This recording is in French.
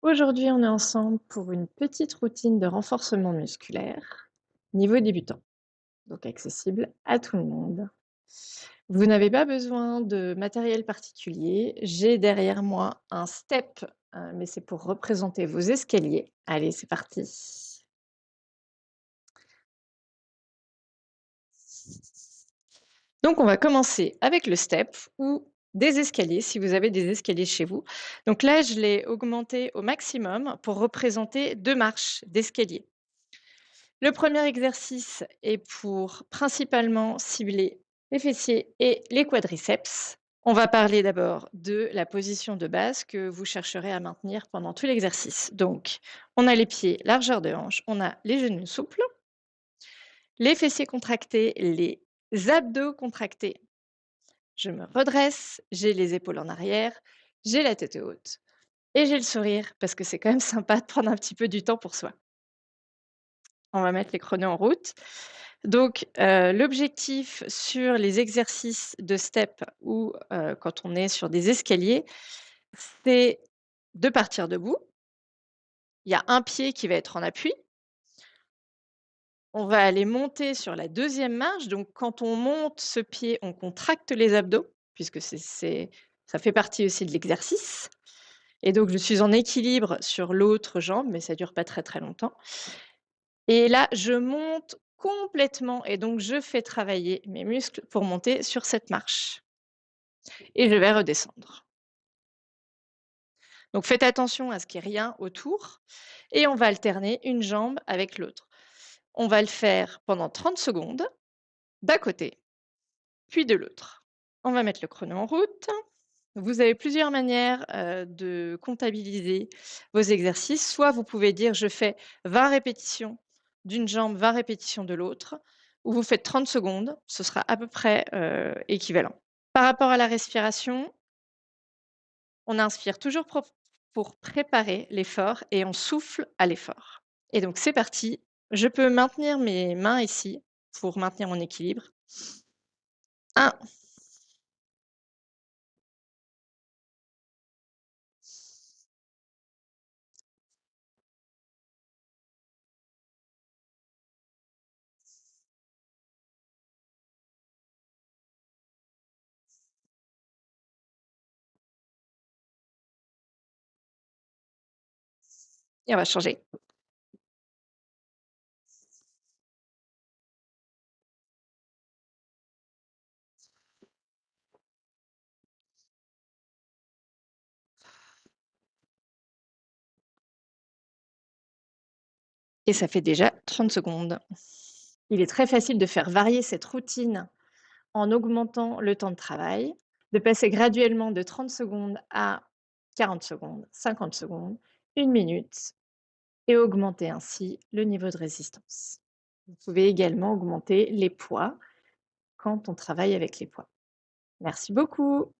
Aujourd'hui, on est ensemble pour une petite routine de renforcement musculaire, niveau débutant, donc accessible à tout le monde. Vous n'avez pas besoin de matériel particulier. J'ai derrière moi un step, mais c'est pour représenter vos escaliers. Allez, c'est parti. Donc, on va commencer avec le step ou des escaliers, si vous avez des escaliers chez vous. Donc là, je l'ai augmenté au maximum pour représenter 2 marches d'escalier. Le premier exercice est pour principalement cibler les fessiers et les quadriceps. On va parler d'abord de la position de base que vous chercherez à maintenir pendant tout l'exercice. Donc, on a les pieds largeur de hanche, on a les genoux souples, les fessiers contractés, les abdos contractés. Je me redresse, j'ai les épaules en arrière, j'ai la tête haute et j'ai le sourire parce que c'est quand même sympa de prendre un petit peu du temps pour soi. On va mettre les chronos en route. Donc, l'objectif sur les exercices de step ou, quand on est sur des escaliers, c'est de partir debout. Il y a un pied qui va être en appui. On va aller monter sur la deuxième marche. Donc quand on monte ce pied, on contracte les abdos puisque ça fait partie aussi de l'exercice et donc je suis en équilibre sur l'autre jambe, mais ça dure pas très, très longtemps et là, je monte complètement et donc je fais travailler mes muscles pour monter sur cette marche et je vais redescendre. Donc faites attention à ce qu'il y ait rien autour et on va alterner une jambe avec l'autre. On va le faire pendant 30 secondes d'un côté, puis de l'autre. On va mettre le chrono en route. Vous avez plusieurs manières, de comptabiliser vos exercices. Soit vous pouvez dire: «Je fais 20 répétitions d'une jambe, 20 répétitions de l'autre», ou vous faites 30 secondes, ce sera à peu près, équivalent. Par rapport à la respiration, on inspire toujours pour préparer l'effort et on souffle à l'effort. Et donc c'est parti, je peux maintenir mes mains ici pour maintenir mon équilibre. 1, et on va changer. Et ça fait déjà 30 secondes. Il est très facile de faire varier cette routine en augmentant le temps de travail, de passer graduellement de 30 secondes à 40 secondes, 50 secondes, 1 minute et augmenter ainsi le niveau de résistance. Vous pouvez également augmenter les poids quand on travaille avec les poids. Merci beaucoup.